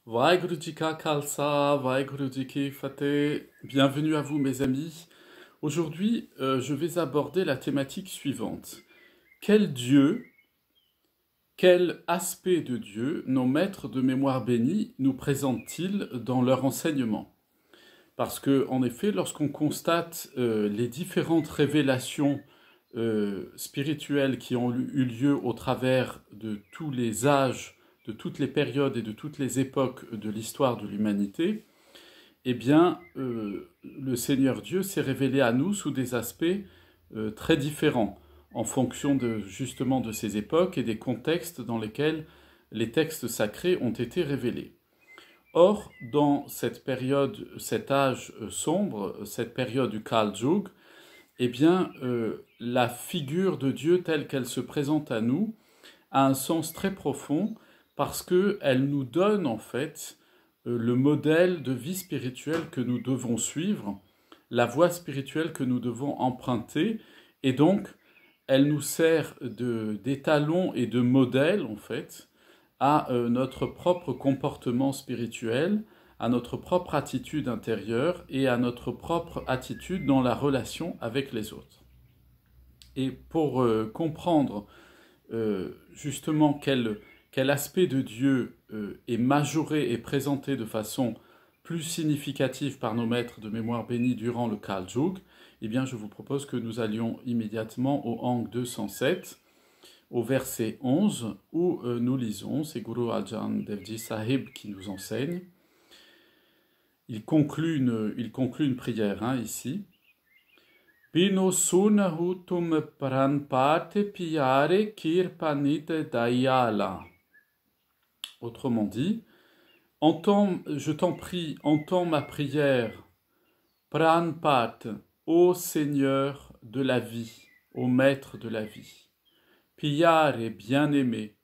Vaheguru Ji Ka Khalsa, Vaheguru Ji Ki Fateh. Bienvenue à vous mes amis. Aujourd'hui, je vais aborder la thématique suivante. Quel Dieu, quel aspect de Dieu nos maîtres de mémoire bénis nous présentent-ils dans leur enseignement? Parce que, en effet, lorsqu'on constate les différentes révélations spirituelles qui ont eu lieu au travers de tous les âges, de toutes les périodes et de toutes les époques de l'histoire de l'humanité, eh bien, le Seigneur Dieu s'est révélé à nous sous des aspects très différents, en fonction justement de ces époques et des contextes dans lesquels les textes sacrés ont été révélés. Or, dans cette période, cet âge sombre, cette période du Kal Yuga, eh bien, la figure de Dieu telle qu'elle se présente à nous a un sens très profond parce qu'elle nous donne en fait le modèle de vie spirituelle que nous devons suivre, la voie spirituelle que nous devons emprunter, et donc elle nous sert d'étalon et de modèle en fait à notre propre comportement spirituel, à notre propre attitude intérieure et à notre propre attitude dans la relation avec les autres. Et pour comprendre justement quel aspect de Dieu est majoré et présenté de façon plus significative par nos maîtres de mémoire bénis durant le Kal Yuga, eh bien je vous propose que nous allions immédiatement au Ang 207, au verset 11, où nous lisons, c'est Guru Arjan Devji Sahib qui nous enseigne. Il conclut une prière ici. Bino sunahu tum pranpate piare kirpanite dayala. Autrement dit, je t'en prie, entends ma prière, pranpat, ô Seigneur de la vie, ô Maître de la vie. Piyare, bien-aimé,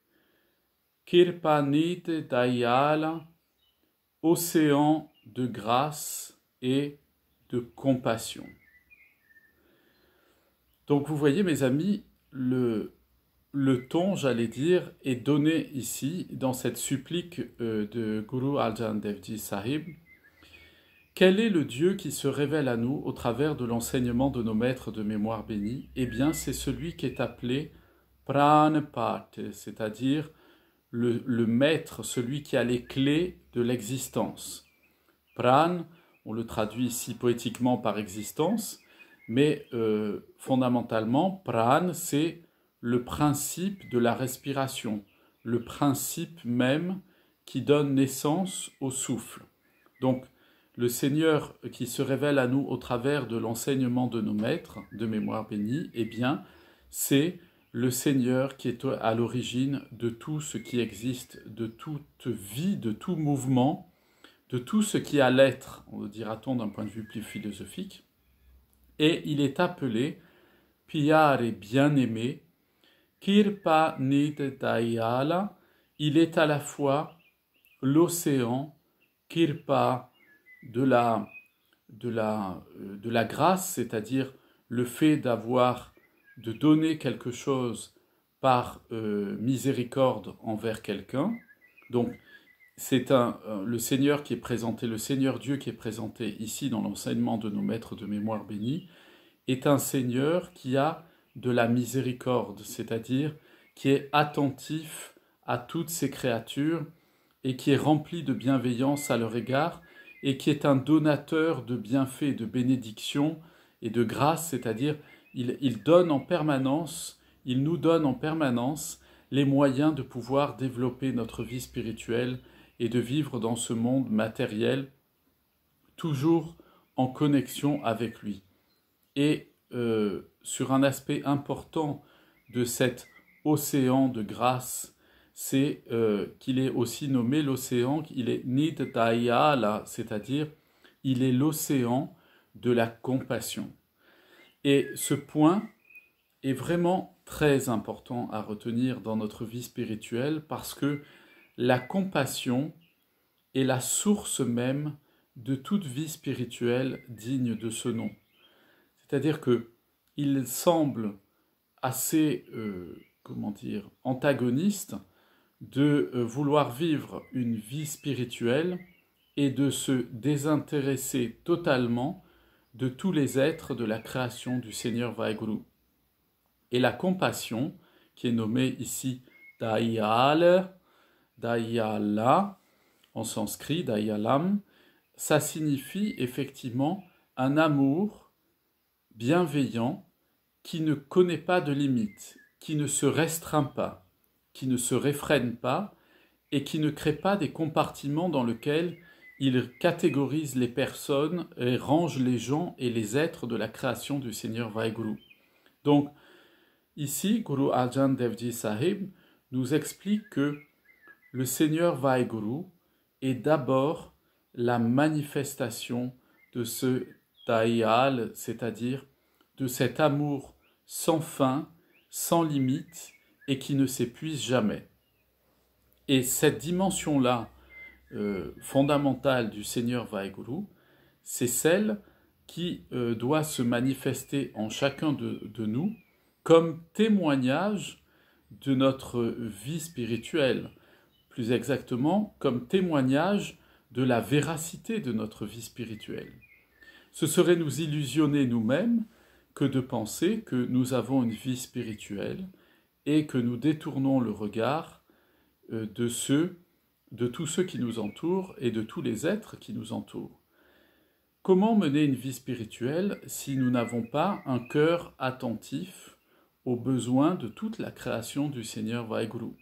kirpanite dayala, océan de grâce et de compassion. Donc vous voyez mes amis, le ton, j'allais dire, est donné ici dans cette supplique de Guru Arjan Devji Sahib. Quel est le Dieu qui se révèle à nous au travers de l'enseignement de nos maîtres de mémoire bénis? Eh bien c'est celui qui est appelé Pranpat, c'est-à-dire le maître, celui qui a les clés de l'existence. Pran, on le traduit ici poétiquement par existence, mais fondamentalement, pran, c'est le principe de la respiration, le principe même qui donne naissance au souffle. Donc, le Seigneur qui se révèle à nous au travers de l'enseignement de nos maîtres de mémoire bénie, eh bien, c'est le Seigneur qui est à l'origine de tout ce qui existe, de toute vie, de tout mouvement, de tout ce qui a l'être, dira-t-on d'un point de vue plus philosophique, et il est appelé Piyare bien-aimé, Kirpa Nidayala, il est à la fois l'océan, Kirpa de la grâce, c'est-à-dire le fait de donner quelque chose par miséricorde envers quelqu'un. Donc, c'est le Seigneur qui est présenté, le Seigneur Dieu qui est présenté ici dans l'enseignement de nos maîtres de mémoire bénis, est un Seigneur qui a de la miséricorde, c'est-à-dire qui est attentif à toutes ses créatures et qui est rempli de bienveillance à leur égard et qui est un donateur de bienfaits, de bénédictions et de grâce, c'est-à-dire il donne en permanence, il nous donne en permanence les moyens de pouvoir développer notre vie spirituelle et de vivre dans ce monde matériel, toujours en connexion avec lui. Et sur un aspect important de cet océan de grâce, c'est qu'il est aussi nommé l'océan, il est Nidayala, c'est-à-dire il est l'océan de la compassion. Et ce point est vraiment très important à retenir dans notre vie spirituelle parce que la compassion est la source même de toute vie spirituelle digne de ce nom. C'est-à-dire que il semble assez, antagoniste de vouloir vivre une vie spirituelle et de se désintéresser totalement de tous les êtres de la création du Seigneur Vaheguru. Et la compassion, qui est nommée ici Dayal, Dayala, en sanskrit, Dayalam, ça signifie effectivement un amour bienveillant qui ne connaît pas de limites, qui ne se restreint pas, qui ne se réfrène pas et qui ne crée pas des compartiments dans lesquels il catégorise les personnes et range les gens et les êtres de la création du Seigneur Vaheguru. Donc, ici, Guru Arjan Devji Sahib nous explique que le Seigneur Vaheguru est d'abord la manifestation de ce Dayal, c'est-à-dire de cet amour sans fin, sans limite et qui ne s'épuise jamais. Et cette dimension-là, fondamentale du Seigneur Vaheguru, c'est celle qui doit se manifester en chacun de nous comme témoignage de notre vie spirituelle, plus exactement comme témoignage de la véracité de notre vie spirituelle. Ce serait nous illusionner nous-mêmes que de penser que nous avons une vie spirituelle et que nous détournons le regard de tous ceux qui nous entourent et de tous les êtres qui nous entourent. Comment mener une vie spirituelle si nous n'avons pas un cœur attentif aux besoins de toute la création du Seigneur Vaheguru?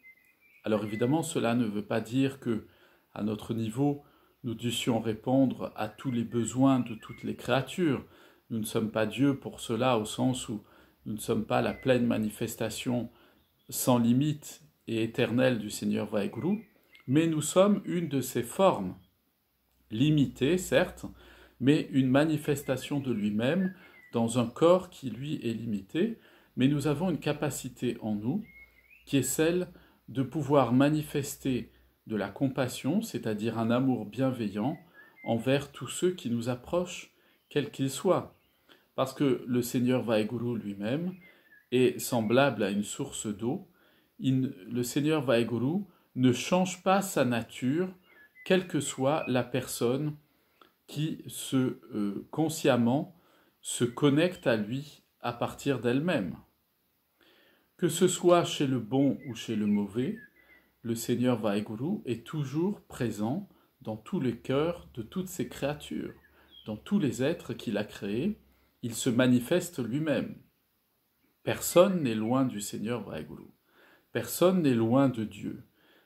Alors évidemment, cela ne veut pas dire que, à notre niveau, nous dussions répondre à tous les besoins de toutes les créatures. Nous ne sommes pas Dieu pour cela, au sens où nous ne sommes pas la pleine manifestation sans limite et éternelle du Seigneur Vaheguru, mais nous sommes une de ses formes, limitée certes, mais une manifestation de lui-même dans un corps qui lui est limité, mais nous avons une capacité en nous qui est celle de pouvoir manifester de la compassion, c'est-à-dire un amour bienveillant envers tous ceux qui nous approchent, quels qu'ils soient. Parce que le Seigneur Vaheguru lui-même est semblable à une source d'eau. Le Seigneur Vaheguru ne change pas sa nature, quelle que soit la personne qui consciemment se connecte à lui à partir d'elle-même. Que ce soit chez le bon ou chez le mauvais, le Seigneur Vaheguru est toujours présent dans tous les cœurs de toutes ses créatures, dans tous les êtres qu'il a créés. Il se manifeste lui-même. Personne n'est loin du Seigneur Vaheguru. Personne n'est loin de Dieu.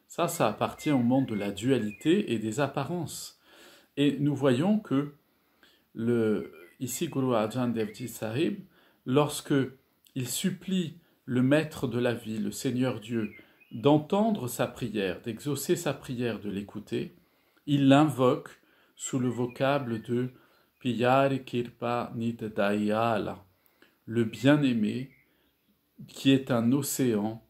Ça appartient au monde de la dualité et des apparences. Et nous voyons que ici Guru Arjan Devji Sahib, lorsque il supplie le maître de la vie, le Seigneur Dieu, d'entendre sa prière, d'exaucer sa prière, de l'écouter, il l'invoque sous le vocable de Piyari Kirpa Nidayala, le bien-aimé, qui est un océan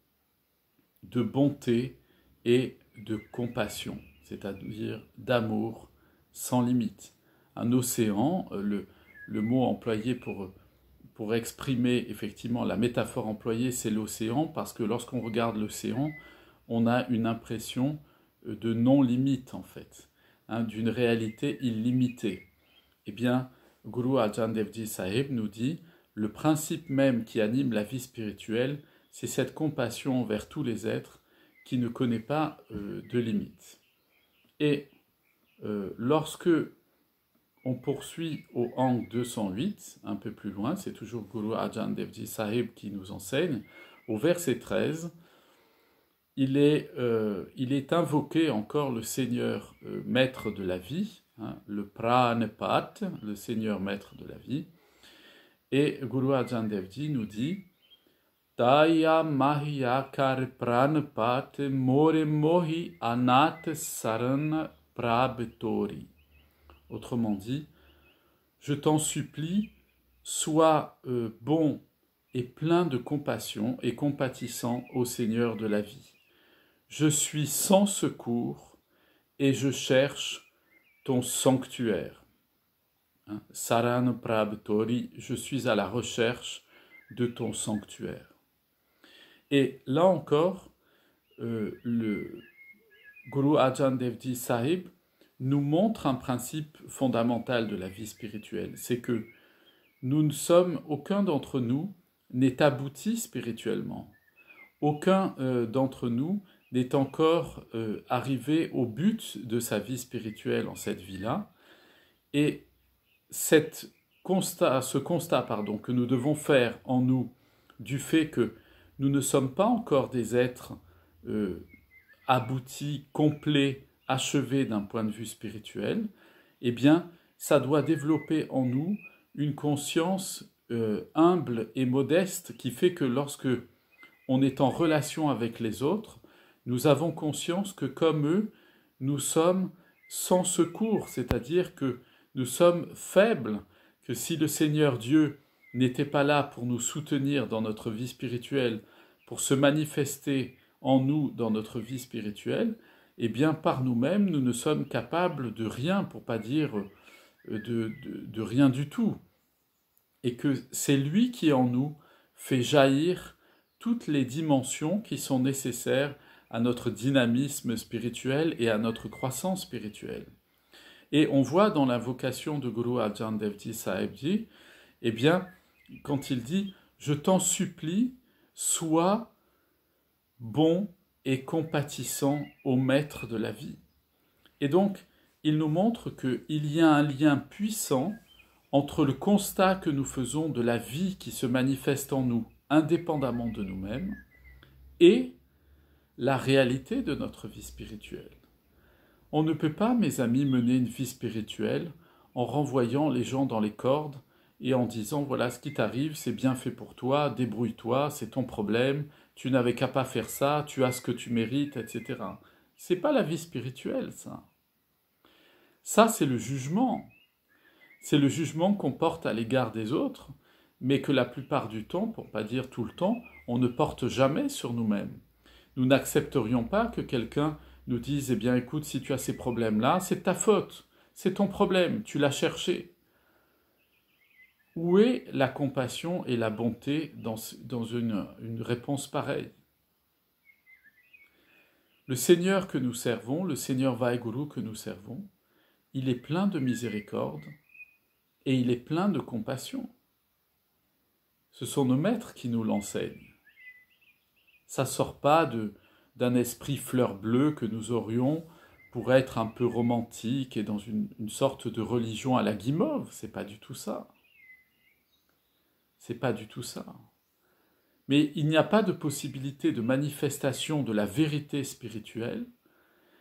de bonté et de compassion, c'est-à-dire d'amour sans limite. Un océan, le mot employé pour exprimer effectivement la métaphore employée, c'est l'océan, parce que lorsqu'on regarde l'océan, on a une impression de non-limite en fait, d'une réalité illimitée. Eh bien, Guru Arjan Devji Sahib nous dit, le principe même qui anime la vie spirituelle, c'est cette compassion envers tous les êtres qui ne connaît pas de limites. Et lorsque on poursuit au Ang 208, un peu plus loin, c'est toujours Guru Arjan Devji Sahib qui nous enseigne, au verset 13, il est invoqué encore le Seigneur maître de la vie, le Pranapat, le Seigneur maître de la vie, et Guru Arjan Devji nous dit Taya Mahya Kar Pranapat More Mohi Anat Saran Prabtori. Autrement dit, je t'en supplie, sois bon et plein de compassion et compatissant au Seigneur de la vie. Je suis sans secours et je cherche ton sanctuaire. Saran Prabtori, je suis à la recherche de ton sanctuaire. Et là encore, le Guru Arjan Dev Ji Sahib nous montre un principe fondamental de la vie spirituelle, c'est que nous ne sommes, aucun d'entre nous n'est abouti spirituellement. Aucun d'entre nous n'est encore arrivé au but de sa vie spirituelle en cette vie-là. Et ce constat que nous devons faire en nous du fait que nous ne sommes pas encore des êtres aboutis, complets, achevés d'un point de vue spirituel, eh bien, ça doit développer en nous une conscience humble et modeste qui fait que lorsque on est en relation avec les autres, nous avons conscience que comme eux, nous sommes sans secours, c'est-à-dire que nous sommes faibles, que si le Seigneur Dieu n'était pas là pour nous soutenir dans notre vie spirituelle, pour se manifester en nous dans notre vie spirituelle, eh bien par nous-mêmes, nous ne sommes capables de rien, pour pas dire de rien du tout. Et que c'est lui qui en nous fait jaillir toutes les dimensions qui sont nécessaires à notre dynamisme spirituel et à notre croissance spirituelle. Et on voit dans l'invocation de Guru Arjan Dev Ji Sahib Ji, eh bien, quand il dit « Je t'en supplie, sois bon et compatissant au maître de la vie ». Et donc, il nous montre qu'il y a un lien puissant entre le constat que nous faisons de la vie qui se manifeste en nous, indépendamment de nous-mêmes, et la réalité de notre vie spirituelle. On ne peut pas, mes amis, mener une vie spirituelle en renvoyant les gens dans les cordes et en disant « voilà ce qui t'arrive, c'est bien fait pour toi, débrouille-toi, c'est ton problème, tu n'avais qu'à pas faire ça, tu as ce que tu mérites, etc. » C'est pas la vie spirituelle, ça. Ça, c'est le jugement. C'est le jugement qu'on porte à l'égard des autres, mais que la plupart du temps, pour pas dire tout le temps, on ne porte jamais sur nous-mêmes. Nous n'accepterions pas que quelqu'un nous dise « eh bien écoute, si tu as ces problèmes-là, c'est de ta faute, c'est ton problème, tu l'as cherché ». Où est la compassion et la bonté dans une réponse pareille? Le Seigneur que nous servons, le Seigneur Vaheguru que nous servons, il est plein de miséricorde et il est plein de compassion. Ce sont nos maîtres qui nous l'enseignent. Ça ne sort pas d'un esprit fleur bleue que nous aurions pour être un peu romantique et dans une sorte de religion à la guimauve. C'est pas du tout ça. C'est pas du tout ça. Mais il n'y a pas de possibilité de manifestation de la vérité spirituelle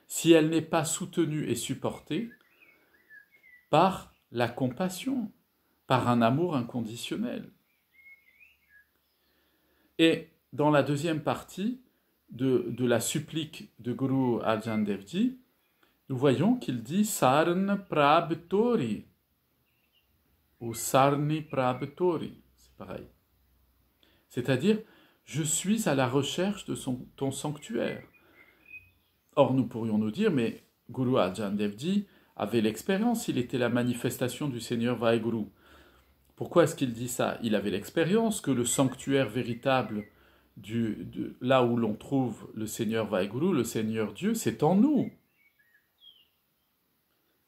si elle n'est pas soutenue et supportée par la compassion, par un amour inconditionnel. Et dans la deuxième partie de la supplique de Guru Arjan Dev Ji, nous voyons qu'il dit Sarn Prabtori ou Sarni Prabtori, c'est pareil. C'est-à-dire, je suis à la recherche de ton sanctuaire. Or, nous pourrions nous dire, mais Guru Arjan Dev Ji avait l'expérience, il était la manifestation du Seigneur Vaheguru. Pourquoi est-ce qu'il dit ça? Il avait l'expérience que le sanctuaire véritable là où l'on trouve le Seigneur Vaheguru, le Seigneur Dieu, c'est en nous.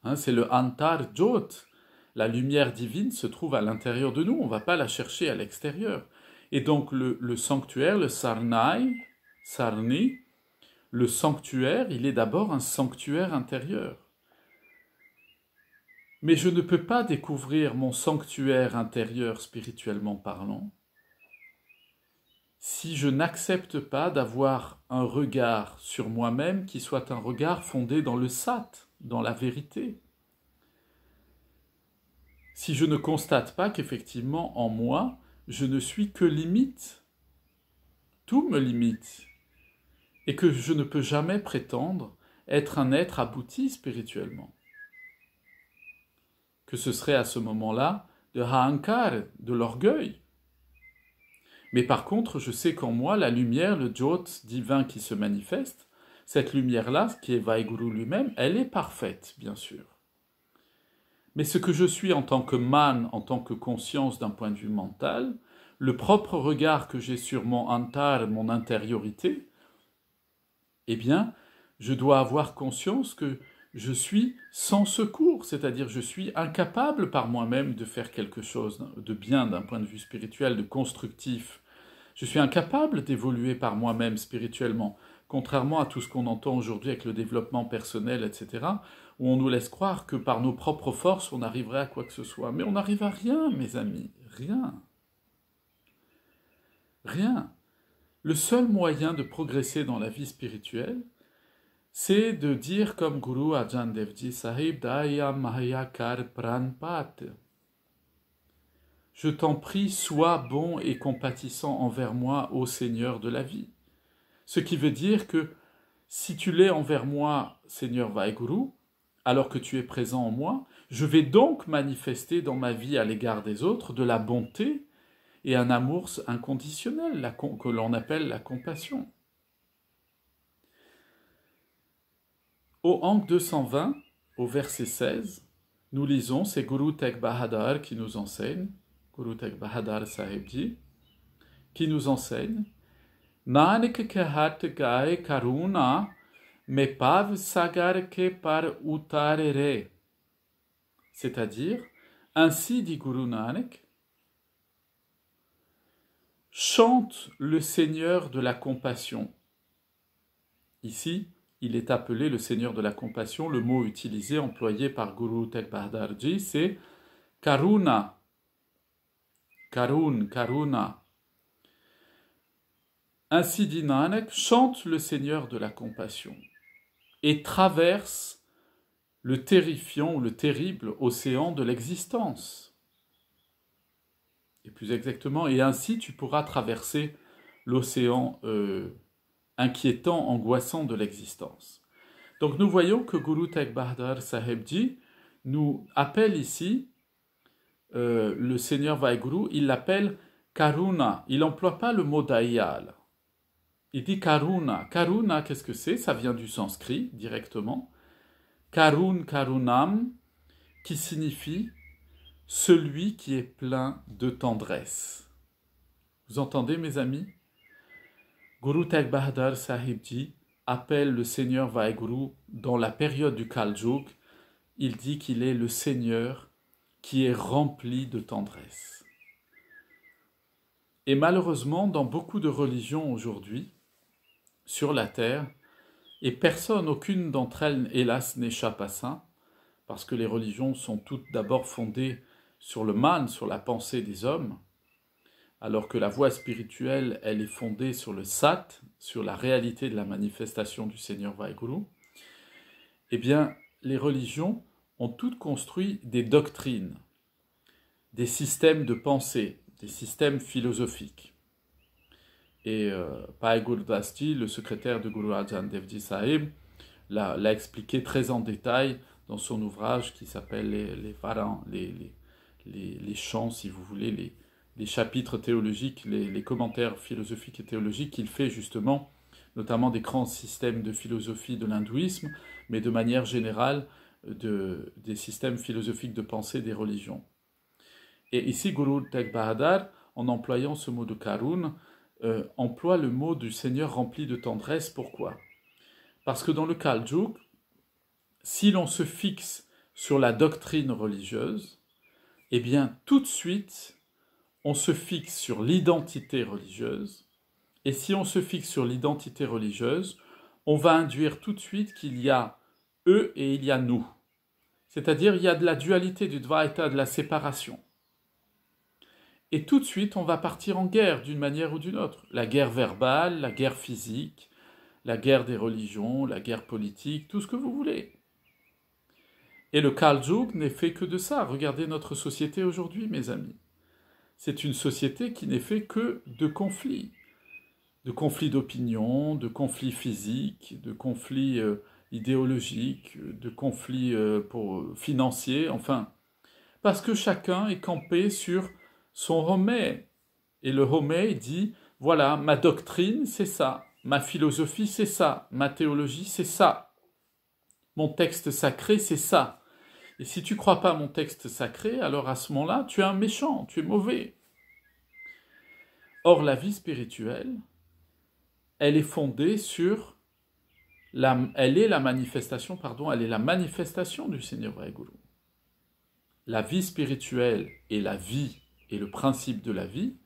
Hein, c'est le Antar Jot. La lumière divine se trouve à l'intérieur de nous, on ne va pas la chercher à l'extérieur. Et donc le sanctuaire, le Sarni, le sanctuaire, il est d'abord un sanctuaire intérieur. Mais je ne peux pas découvrir mon sanctuaire intérieur spirituellement parlant si je n'accepte pas d'avoir un regard sur moi-même qui soit un regard fondé dans le sat, dans la vérité. Si je ne constate pas qu'effectivement en moi, je ne suis que limite, tout me limite, et que je ne peux jamais prétendre être un être abouti spirituellement. Que ce serait à ce moment-là de Hankar, de l'orgueil. Mais par contre, je sais qu'en moi, la lumière, le Jot divin qui se manifeste, cette lumière-là, qui est Vaheguru lui-même, elle est parfaite, bien sûr. Mais ce que je suis en tant que man, en tant que conscience d'un point de vue mental, le propre regard que j'ai sur mon antar, mon intériorité, eh bien, je dois avoir conscience que je suis sans secours, c'est-à-dire je suis incapable par moi-même de faire quelque chose de bien d'un point de vue spirituel, de constructif. Je suis incapable d'évoluer par moi-même spirituellement, contrairement à tout ce qu'on entend aujourd'hui avec le développement personnel, etc., où on nous laisse croire que par nos propres forces, on arriverait à quoi que ce soit. Mais on n'arrive à rien, mes amis, rien. Rien. Le seul moyen de progresser dans la vie spirituelle, c'est de dire comme Guru Arjan Devji Sahib Daya Mahaya Kar Pranpat. Je t'en prie, sois bon et compatissant envers moi, ô Seigneur de la vie. Ce qui veut dire que si tu l'es envers moi, Seigneur Vaheguru, alors que tu es présent en moi, je vais donc manifester dans ma vie à l'égard des autres de la bonté et un amour inconditionnel, que l'on appelle la compassion. Au Ank 220, au verset 16, nous lisons, c'est Guru Tegh Bahadur qui nous enseigne, Guru Tegh Bahadur Sahibji, qui nous enseigne Nanak ke hat gaye karuna me pav sagar ke par utarere. C'est-à-dire, ainsi dit Guru Nanak, chante le Seigneur de la compassion. Ici, il est appelé le Seigneur de la compassion. Le mot utilisé, employé par Guru Tegh Bahadur Ji, c'est Karuna. Karuna. Ainsi dit Nanak, chante le Seigneur de la compassion et traverse le terrifiant ou le terrible océan de l'existence. Et plus exactement, et ainsi tu pourras traverser l'océan inquiétant, angoissant de l'existence. Donc nous voyons que Guru Tegh Bahadur Sahibji nous appelle ici le Seigneur Vaheguru, il l'appelle Karuna. Il n'emploie pas le mot Dayal. Il dit Karuna. Karuna, qu'est-ce que c'est? Ça vient du sanskrit directement. Karunam, qui signifie celui qui est plein de tendresse. Vous entendez, mes amis? Guru Tegh Bahadur Sahibji appelle le Seigneur Vaheguru dans la période du Kal-Yug. Il dit qu'il est le Seigneur qui est rempli de tendresse. Et malheureusement, dans beaucoup de religions aujourd'hui, sur la terre, et personne, aucune d'entre elles, hélas, n'échappe à ça, parce que les religions sont toutes d'abord fondées sur le man, sur la pensée des hommes, alors que la voie spirituelle, elle est fondée sur le sat, sur la réalité de la manifestation du Seigneur Vaheguru. Eh bien, les religions ont toutes construit des doctrines, des systèmes de pensée, des systèmes philosophiques. Et Bhai Gurdas Ji, le secrétaire de Guru Arjan Devji Sahib, l'a expliqué très en détail dans son ouvrage qui s'appelle les chants, si vous voulez, les chapitres théologiques, les commentaires philosophiques et théologiques qu'il fait justement, notamment des grands systèmes de philosophie de l'hindouisme, mais de manière générale des systèmes philosophiques de pensée des religions. Et ici, Guru Tegh Bahadur, en employant ce mot de Karun, emploie le mot du Seigneur rempli de tendresse. Pourquoi? Parce que dans le Kal-Yug, si l'on se fixe sur la doctrine religieuse, eh bien tout de suite, on se fixe sur l'identité religieuse, et si on se fixe sur l'identité religieuse, on va induire tout de suite qu'il y a eux et il y a nous. C'est-à-dire il y a de la dualité, du Dvaita, de la séparation. Et tout de suite, on va partir en guerre d'une manière ou d'une autre. La guerre verbale, la guerre physique, la guerre des religions, la guerre politique, tout ce que vous voulez. Et le Kal-Yug n'est fait que de ça. Regardez notre société aujourd'hui, mes amis. C'est une société qui n'est fait que de conflits d'opinion, de conflits physiques, de conflits idéologiques, de conflits financiers, enfin, parce que chacun est campé sur son homé. Et le homé dit, voilà, ma doctrine, c'est ça, ma philosophie, c'est ça, ma théologie, c'est ça, mon texte sacré, c'est ça. Et si tu ne crois pas à mon texte sacré, alors à ce moment-là, tu es un méchant, tu es mauvais. Or, la vie spirituelle, elle est fondée sur elle est la manifestation, elle est la manifestation du Seigneur Vaheguru. La vie spirituelle et la vie et le principe de la vie,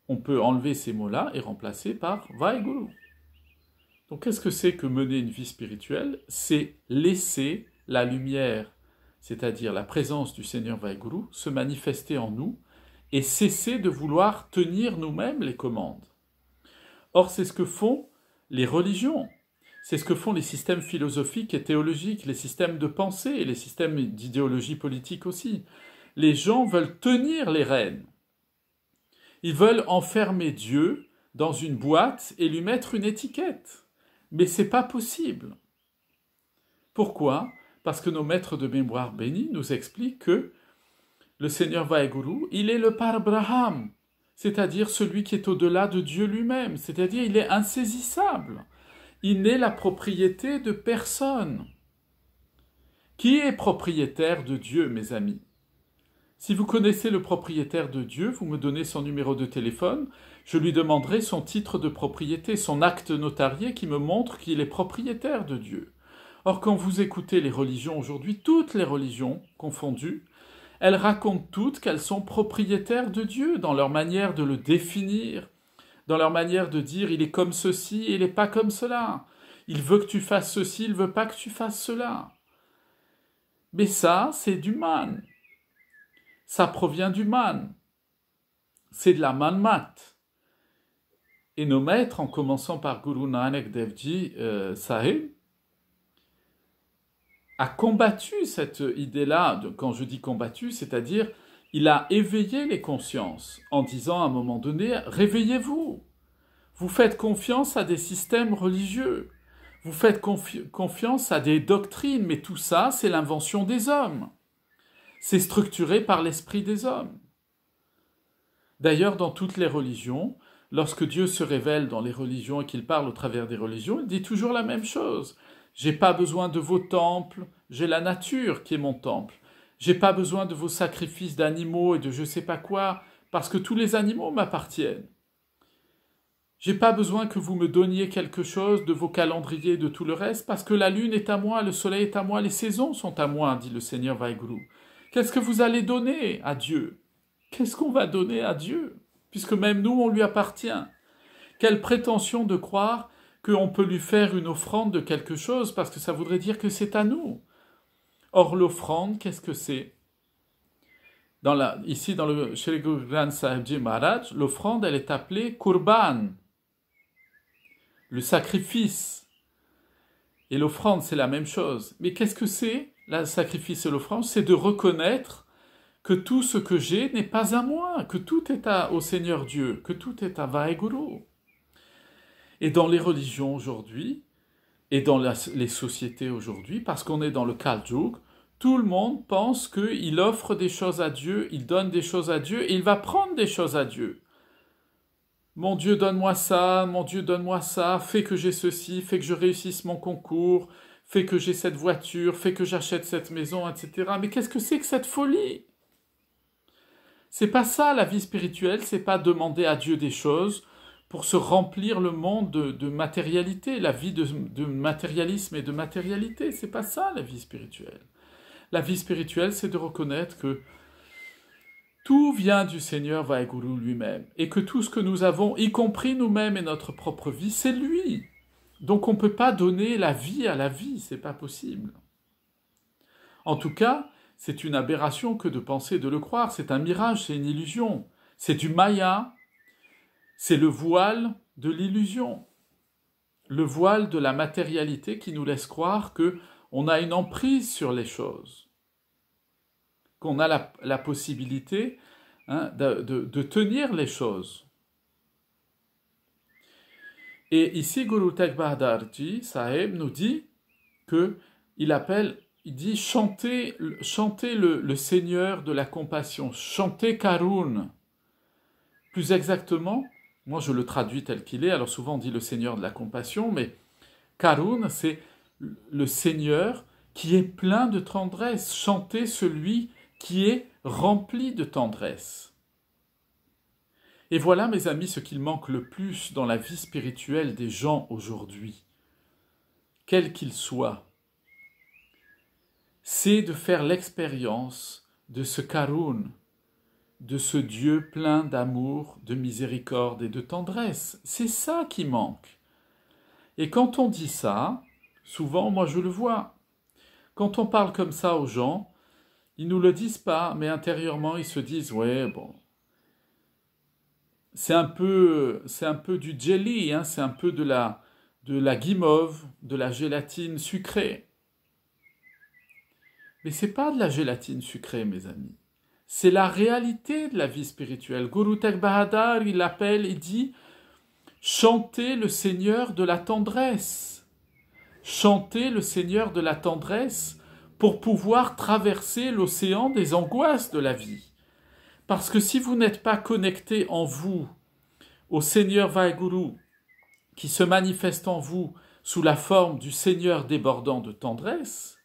on peut enlever ces mots-là et remplacer par Vaheguru. Donc qu'est-ce que c'est que mener une vie spirituelle? C'est laisser la lumière, c'est-à-dire la présence du Seigneur Vaheguru, se manifester en nous et cesser de vouloir tenir nous-mêmes les commandes. Or, c'est ce que font les religions, c'est ce que font les systèmes philosophiques et théologiques, les systèmes de pensée et les systèmes d'idéologie politique aussi. Les gens veulent tenir les rênes. Ils veulent enfermer Dieu dans une boîte et lui mettre une étiquette. Mais c'est pas possible. Pourquoi? Parce que nos maîtres de mémoire bénis nous expliquent que le Seigneur Vaheguru, il est le Par Braham, c'est-à-dire celui qui est au-delà de Dieu lui-même, c'est-à-dire il est insaisissable. Il n'est la propriété de personne. Qui est propriétaire de Dieu, mes amis? Si vous connaissez le propriétaire de Dieu, vous me donnez son numéro de téléphone, je lui demanderai son titre de propriété, son acte notarié qui me montre qu'il est propriétaire de Dieu. Or, quand vous écoutez les religions aujourd'hui, toutes les religions confondues, elles racontent toutes qu'elles sont propriétaires de Dieu dans leur manière de le définir, dans leur manière de dire il est comme ceci et il n'est pas comme cela. Il veut que tu fasses ceci, il ne veut pas que tu fasses cela. Mais ça, c'est du man. Ça provient du man. C'est de la manmat. Et nos maîtres, en commençant par Guru Nanak Dev Ji Sahib, a combattu cette idée-là. Quand je dis combattu, c'est-à-dire il a éveillé les consciences en disant à un moment donné, réveillez-vous. Vous faites confiance à des systèmes religieux. Vous faites confiance à des doctrines, mais tout ça, c'est l'invention des hommes. C'est structuré par l'esprit des hommes. D'ailleurs, dans toutes les religions, lorsque Dieu se révèle dans les religions et qu'il parle au travers des religions, il dit toujours la même chose. J'ai pas besoin de vos temples, j'ai la nature qui est mon temple. J'ai pas besoin de vos sacrifices d'animaux et de je sais pas quoi, parce que tous les animaux m'appartiennent. J'ai pas besoin que vous me donniez quelque chose de vos calendriers et de tout le reste, parce que la lune est à moi, le soleil est à moi, les saisons sont à moi, dit le Seigneur Vaheguru. Qu'est-ce que vous allez donner à Dieu? Qu'est-ce qu'on va donner à Dieu? Puisque même nous, on lui appartient. Quelle prétention de croire qu'on peut lui faire une offrande de quelque chose, parce que ça voudrait dire que c'est à nous. Or, l'offrande, qu'est-ce que c'est? Ici, dans le Shri Guru Granth Sahib Ji Maharaj, l'offrande, elle est appelée Kurban, le sacrifice. Et l'offrande, c'est la même chose. Mais qu'est-ce que c'est, le sacrifice et l'offrande? C'est de reconnaître que tout ce que j'ai n'est pas à moi, que tout est au Seigneur Dieu, que tout est à Vaheguru. Et dans les religions aujourd'hui, et dans les sociétés aujourd'hui, parce qu'on est dans le Kal Yuga, tout le monde pense qu'il offre des choses à Dieu, il donne des choses à Dieu, et il va prendre des choses à Dieu. Mon Dieu, donne-moi ça, mon Dieu, donne-moi ça, fais que j'ai ceci, fais que je réussisse mon concours, fais que j'ai cette voiture, fais que j'achète cette maison, etc. Mais qu'est-ce que c'est que cette folie? C'est pas ça la vie spirituelle, c'est pas demander à Dieu des choses pour se remplir le monde de matérialité, la vie de matérialisme et de matérialité. C'est pas ça la vie spirituelle. La vie spirituelle, c'est de reconnaître que tout vient du Seigneur Vaheguru lui-même, et que tout ce que nous avons, y compris nous-mêmes et notre propre vie, c'est lui. Donc on ne peut pas donner la vie à la vie, c'est pas possible. En tout cas, c'est une aberration que de penser, de le croire, c'est un mirage, c'est une illusion, c'est du maya, c'est le voile de l'illusion, le voile de la matérialité qui nous laisse croire qu'on a une emprise sur les choses, qu'on a la possibilité de tenir les choses. Et ici, Guru Tegh Bahadur Ji Sahib nous dit il dit chanter le Seigneur de la compassion, chanter Karun. Plus exactement, moi je le traduis tel qu'il est, alors souvent on dit le Seigneur de la compassion, mais Karun, c'est le Seigneur qui est plein de tendresse, chanter celui qui est rempli de tendresse. Et voilà, mes amis, ce qu'il manque le plus dans la vie spirituelle des gens aujourd'hui. quel qu'il soit, c'est de faire l'expérience de ce Karun, de ce Dieu plein d'amour, de miséricorde et de tendresse. C'est ça qui manque. Et quand on dit ça, souvent, moi je le vois, quand on parle comme ça aux gens, ils nous le disent pas, mais intérieurement ils se disent, ouais, bon, c'est un peu du jelly, hein, c'est un peu de la guimauve, de la gélatine sucrée. Mais c'est pas de la gélatine sucrée, mes amis. C'est la réalité de la vie spirituelle. Guru Tegh Bahadur, il l'appelle, il dit chantez le Seigneur de la tendresse. Chantez le Seigneur de la tendresse pour pouvoir traverser l'océan des angoisses de la vie. Parce que si vous n'êtes pas connecté en vous au Seigneur Vaheguru, qui se manifeste en vous sous la forme du Seigneur débordant de tendresse,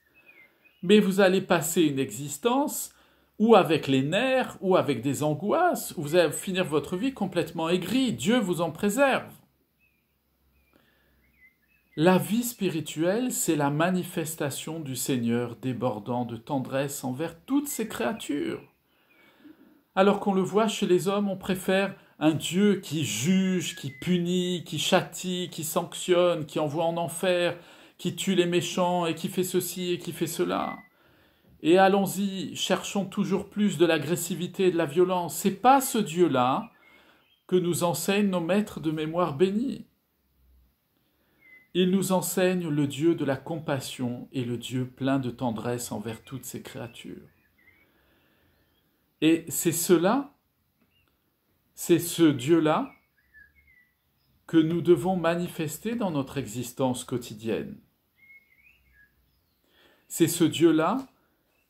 mais vous allez passer une existence ou avec les nerfs, ou avec des angoisses, où vous allez finir votre vie complètement aigrie. Dieu vous en préserve. La vie spirituelle, c'est la manifestation du Seigneur débordant de tendresse envers toutes ses créatures. Alors qu'on le voit chez les hommes, on préfère un Dieu qui juge, qui punit, qui châtie, qui sanctionne, qui envoie en enfer, qui tue les méchants et qui fait ceci et qui fait cela. Et allons-y, cherchons toujours plus de l'agressivité et de la violence. C'est pas ce Dieu-là que nous enseignent nos maîtres de mémoire bénis. Ils nous enseignent le Dieu de la compassion et le Dieu plein de tendresse envers toutes ses créatures. Et c'est cela, c'est ce Dieu-là que nous devons manifester dans notre existence quotidienne. C'est ce Dieu-là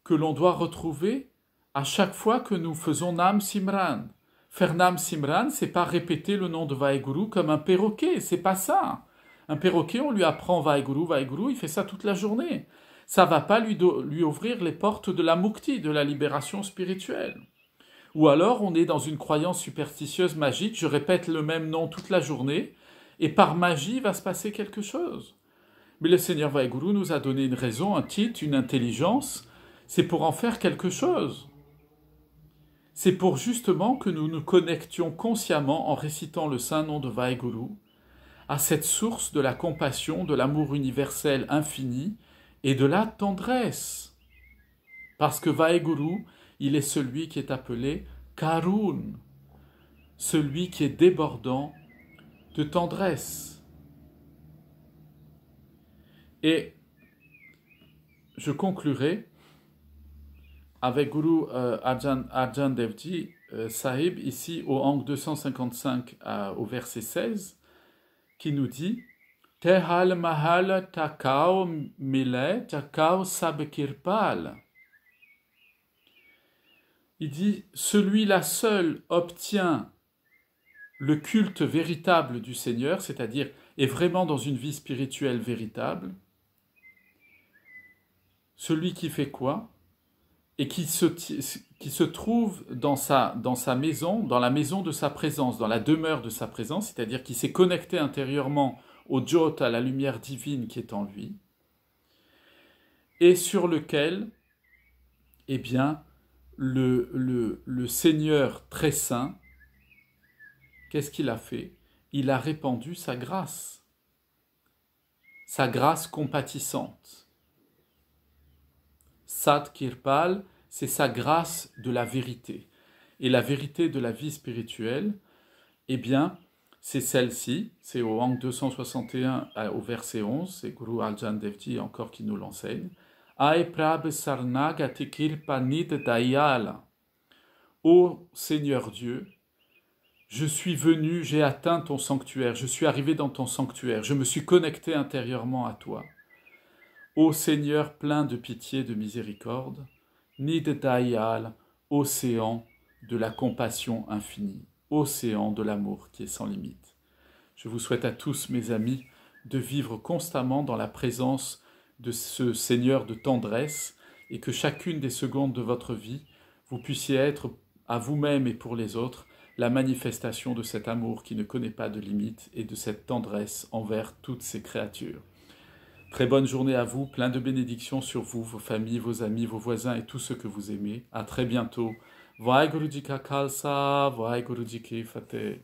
que l'on doit retrouver à chaque fois que nous faisons Nam Simran. Faire Nam Simran, c'est pas répéter le nom de Vaheguru comme un perroquet, c'est pas ça. Un perroquet, on lui apprend Vaheguru, Vaheguru, il fait ça toute la journée. Ça va pas lui ouvrir les portes de la mukti, de la libération spirituelle. Ou alors on est dans une croyance superstitieuse magique, je répète le même nom toute la journée, et par magie il va se passer quelque chose. Mais le Seigneur Vaheguru nous a donné une raison, un titre, une intelligence, c'est pour en faire quelque chose. C'est pour justement que nous nous connections consciemment en récitant le saint nom de Vaheguru à cette source de la compassion, de l'amour universel infini et de la tendresse. Parce que Vaheguru, il est celui qui est appelé Karun, celui qui est débordant de tendresse. Et je conclurai avec Guru Arjan Devji Sahib, ici au Ang 255 au verset 16, qui nous dit « Tehal mahal takao mile takao sabekirpal » Il dit « Celui-là seul obtient le culte véritable du Seigneur, c'est-à-dire est vraiment dans une vie spirituelle véritable. Celui qui fait quoi ? Et qui se trouve dans sa maison, dans la maison de sa présence, dans la demeure de sa présence, c'est-à-dire qui s'est connecté intérieurement au Jot, à la lumière divine qui est en lui, et sur lequel, eh bien, le Seigneur très saint, qu'est-ce qu'il a fait ? Il a répandu sa grâce compatissante. Sat Kirpal, c'est sa grâce de la vérité. Et la vérité de la vie spirituelle, eh bien, c'est celle-ci, c'est au Ang 261 au verset 11, c'est Guru Arjan Devji encore qui nous l'enseigne. Ai Prabh Sarnagati Kirpa Nid Dayala. Ô Seigneur Dieu, je suis venu, j'ai atteint ton sanctuaire, je suis arrivé dans ton sanctuaire, je me suis connecté intérieurement à toi. Ô Seigneur plein de pitié, de miséricorde, Nid Dayal, océan de la compassion infinie, océan de l'amour qui est sans limite. Je vous souhaite à tous, mes amis, de vivre constamment dans la présence de ce Seigneur de tendresse et que chacune des secondes de votre vie, vous puissiez être à vous-même et pour les autres la manifestation de cet amour qui ne connaît pas de limite et de cette tendresse envers toutes ces créatures. Très bonne journée à vous, plein de bénédictions sur vous, vos familles, vos amis, vos voisins et tous ceux que vous aimez. À très bientôt. Vaheguru Ji Ka Khalsa, Vaheguru Ji Ki Fateh.